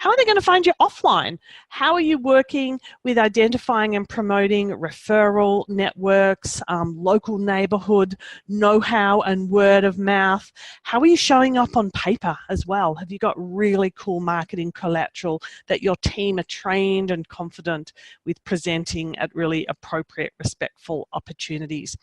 how are they going to find you offline? How are you working with identifying and promoting referral networks, local neighbourhood, know-how and word of mouth? How are you showing up on paper as well? Have you got really cool marketing collateral that your team are trained and confident with presenting at really appropriate, respectful opportunities?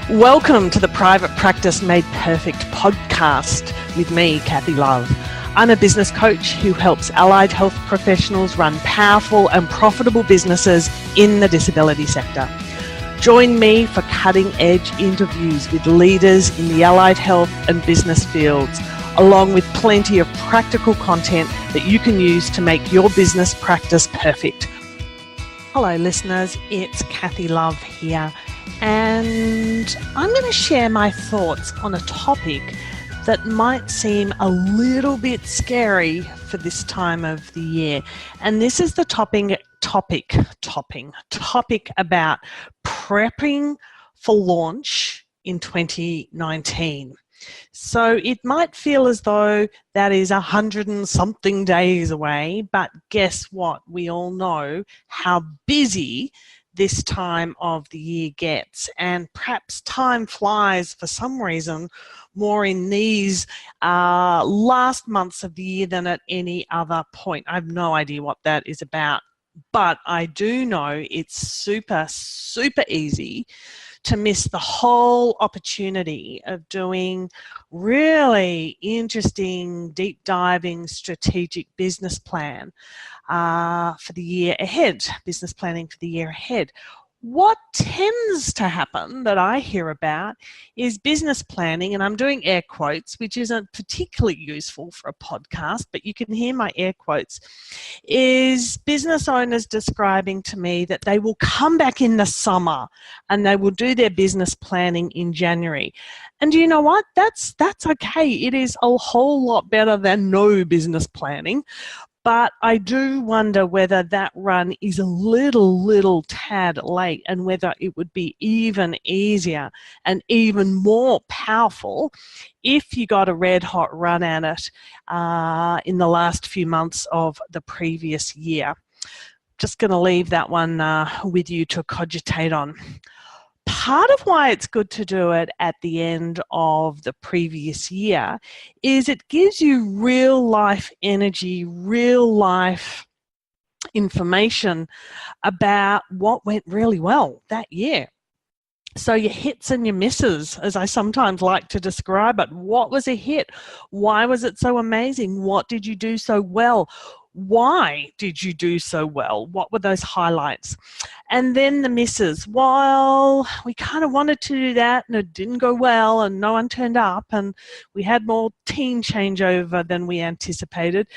Welcome to the Private Practice Made Perfect podcast with me, Kathy Love. I'm a business coach who helps allied health professionals run powerful and profitable businesses in the disability sector. Join me for cutting-edge interviews with leaders in the allied health and business fields, along with plenty of practical content that you can use to make your business practice perfect. Hello listeners, it's Kathy Love here, and I'm going to share my thoughts on a topic that might seem a little bit scary for this time of the year. And this is the topic about prepping for launch in 2019. So it might feel as though that is 100 and something days away, but guess what? We all know how busy this time of the year gets, and perhaps time flies for some reason more in these last months of the year than at any other point. I have no idea what that is about, but I do know it's super easy to miss the whole opportunity of doing really interesting, deep diving, strategic business plan for the year ahead, business planning for the year ahead. What tends to happen that I hear about is business planning, and I'm doing air quotes, which isn't particularly useful for a podcast, but you can hear my air quotes, is business owners describing to me that they will come back in the summer and they will do their business planning in January. And you know what? That's okay. It is a whole lot better than no business planning. But I do wonder whether that run is a little tad late, and whether it would be even easier and even more powerful if you got a red hot run at it in the last few months of the previous year. Just going to leave that one with you to cogitate on. Part of why it's good to do it at the end of the previous year is it gives you real life energy, real life information about what went really well that year. So your hits and your misses, as I sometimes like to describe it. What was a hit? Why was it so amazing? What did you do so well? Why did you do so well? What were those highlights? And then the misses. Well, we kind of wanted to do that and it didn't go well and no one turned up and we had more team changeover than we anticipated.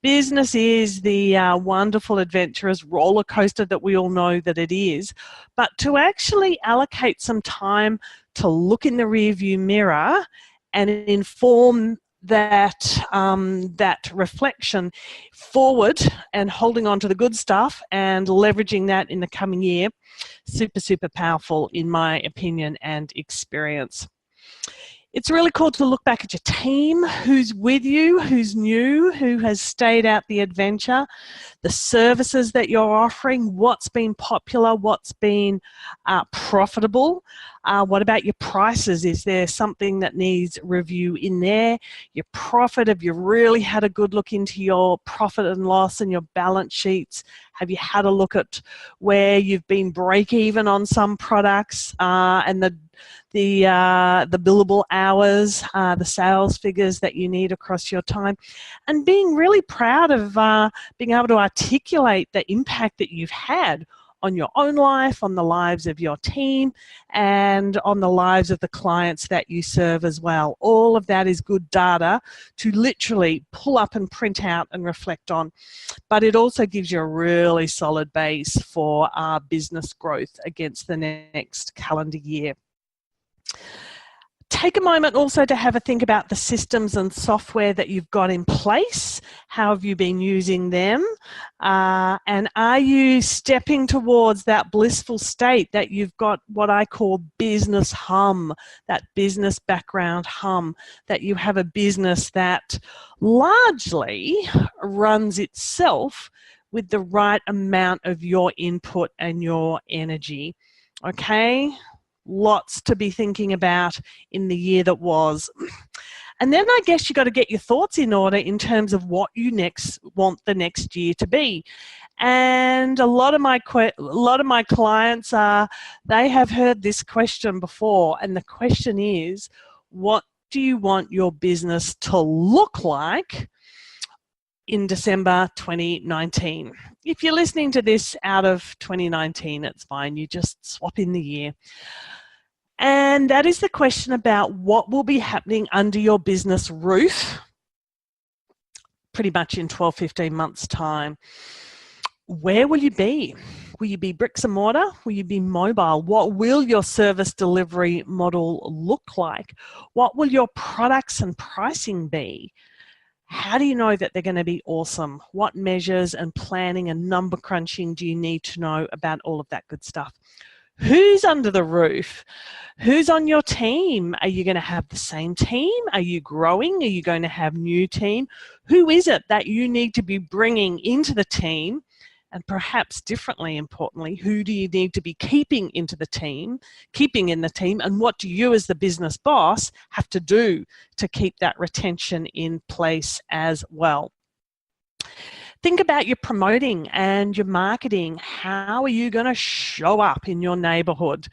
Business is the wonderful, adventurous roller coaster that we all know that it is. But to actually allocate some time to look in the rearview mirror and inform that reflection forward and holding on to the good stuff and leveraging that in the coming year, super powerful in my opinion and experience. It's really cool to look back at your team, who's with you, who's new, who has stayed out the adventure, the services that you're offering, what's been popular, what's been profitable. What about your prices? Is there something that needs review in there? Your profit, have you really had a good look into your profit and loss and your balance sheets? Have you had a look at where you've been break even on some products and the billable hours, the sales figures that you need across your time, and being really proud of being able to articulate the impact that you've had on your own life, on the lives of your team, and on the lives of the clients that you serve as well. All of that is good data to literally pull up and print out and reflect on. But it also gives you a really solid base for business growth against the next calendar year. Take a moment also to have a think about the systems and software that you've got in place. How have you been using them? And are you stepping towards that blissful state that you've got what I call business hum, that business background hum, that you have a business that largely runs itself with the right amount of your input and your energy? Okay? Lots to be thinking about in the year that was. And then I guess you got to get your thoughts in order in terms of what you next want the next year to be. And a lot of my clients they have heard this question before, and the question is, what do you want your business to look like in December 2019? If you're listening to this out of 2019, it's fine. You just swap in the year. And that is the question about what will be happening under your business roof pretty much in 12, 15 months' time. Where will you be? Will you be bricks and mortar? Will you be mobile? What will your service delivery model look like? What will your products and pricing be? How do you know that they're going to be awesome? What measures and planning and number crunching do you need to know about all of that good stuff? Who's under the roof? Who's on your team? Are you going to have the same team? Are you growing? Are you going to have new team? Who is it that you need to be bringing into the team? And perhaps differently importantly, who do you need to be keeping in the team? And what do you as the business boss have to do to keep that retention in place as well? Think about your promoting and your marketing. How are you going to show up in your neighborhood?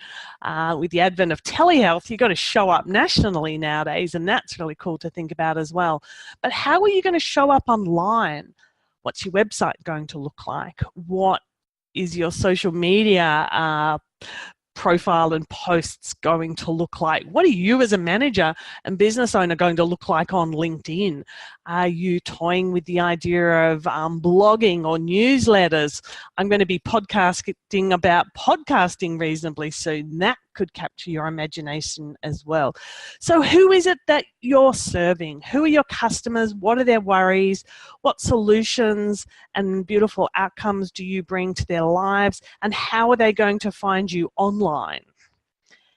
With the advent of telehealth, you've got to show up nationally nowadays, and that's really cool to think about as well. But how are you going to show up online? What's your website going to look like? What is your social media profile and posts going to look like? What are you as a manager and business owner going to look like on LinkedIn? Are you toying with the idea of blogging or newsletters? I'm going to be podcasting about podcasting reasonably soon. That could capture your imagination as well. So who is it that you're serving? Who are your customers? What are their worries? What solutions and beautiful outcomes do you bring to their lives? And how are they going to find you online?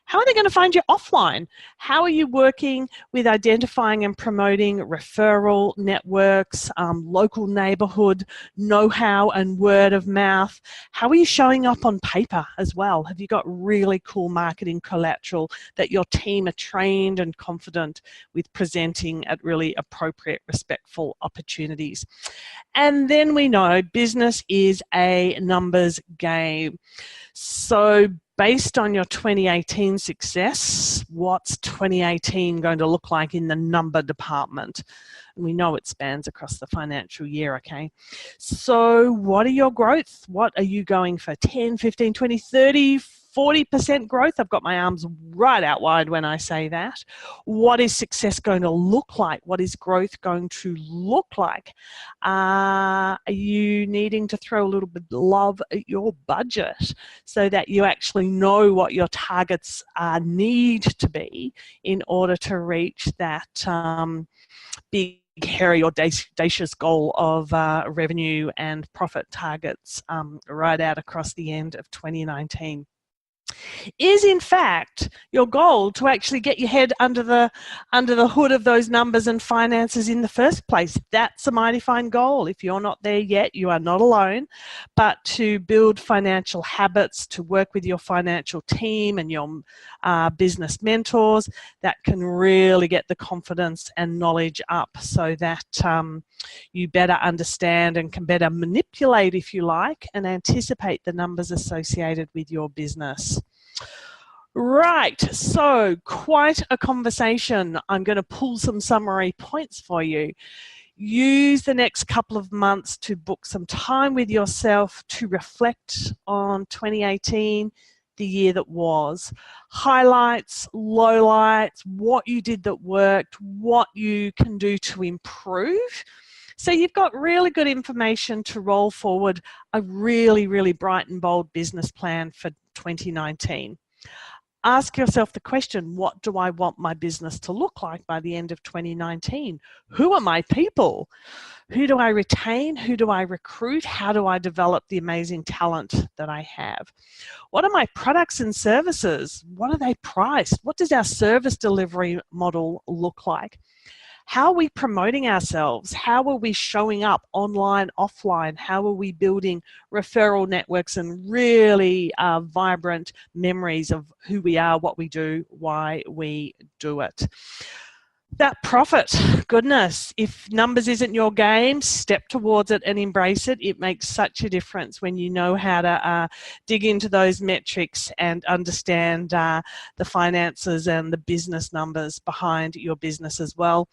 How are they going to find you offline? How are you working with identifying and promoting referral networks, local neighborhood know-how and word of mouth? How are you showing up on paper as well? Have you got really cool marketing collateral that your team are trained and confident with presenting at really appropriate, respectful opportunities? And then we know business is a numbers game. So based on your 2018 success, what's 2018 going to look like in the number department? And we know it spans across the financial year, okay? So what are your growth? What are you going for? 10, 15, 20, 30, 40% growth? I've got my arms right out wide when I say that. What is success going to look like? What is growth going to look like? Are you needing to throw a little bit of love at your budget so that you actually know what your targets need to be in order to reach that big, hairy, audacious goal of revenue and profit targets right out across the end of 2019? Is in fact your goal to actually get your head under the hood of those numbers and finances in the first place? That's a mighty fine goal. If you're not there yet, you are not alone. But to build financial habits, to work with your financial team and your business mentors, that can really get the confidence and knowledge up so that you better understand and can better manipulate, if you like, and anticipate the numbers associated with your business. Right, so quite a conversation. I'm going to pull some summary points for you. Use the next couple of months to book some time with yourself to reflect on 2018, the year that was. Highlights, lowlights, what you did that worked, what you can do to improve. So you've got really good information to roll forward a really, really bright and bold business plan for 2019. Ask yourself the question, what do I want my business to look like by the end of 2019? Who are my people? Who do I retain? Who do I recruit? How do I develop the amazing talent that I have? What are my products and services? What are they priced? What does our service delivery model look like? How are we promoting ourselves? How are we showing up online, offline? How are we building referral networks and really vibrant memories of who we are, what we do, why we do it? That profit, goodness, if numbers isn't your game, step towards it and embrace it. It makes such a difference when you know how to dig into those metrics and understand the finances and the business numbers behind your business as well.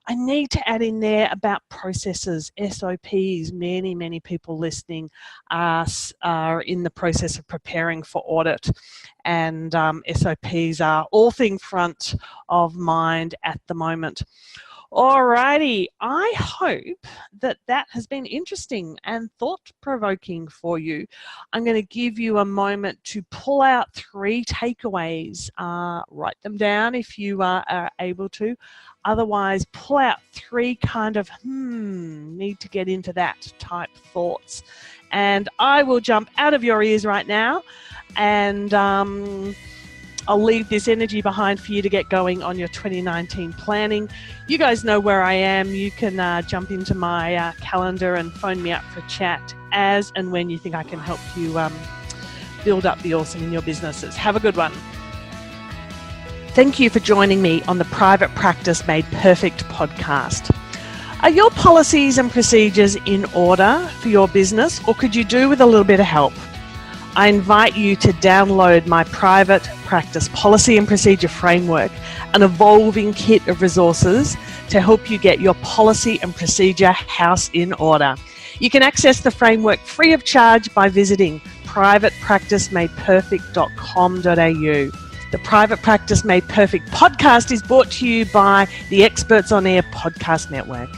I need to add in there about processes, SOPs. Many people listening are in the process of preparing for audit, and SOPs are all thing front of mind at the moment. Alrighty, I hope that has been interesting and thought-provoking for you. I'm going to give you a moment to pull out 3 takeaways. Write them down if you are able to. Otherwise, pull out 3 kind of, need to get into that type thoughts. And I will jump out of your ears right now, and I'll leave this energy behind for you to get going on your 2019 planning. You guys know where I am. You can jump into my calendar and phone me up for a chat as and when you think I can help you build up the awesome in your businesses. Have a good one. Thank you for joining me on the Private Practice Made Perfect podcast. Are your policies and procedures in order for your business, or could you do with a little bit of help? I invite you to download my Private Practice Policy and Procedure Framework, an evolving kit of resources to help you get your policy and procedure house in order. You can access the framework free of charge by visiting privatepracticemadeperfect.com.au. The Private Practice Made Perfect podcast is brought to you by the Experts on Air Podcast Network.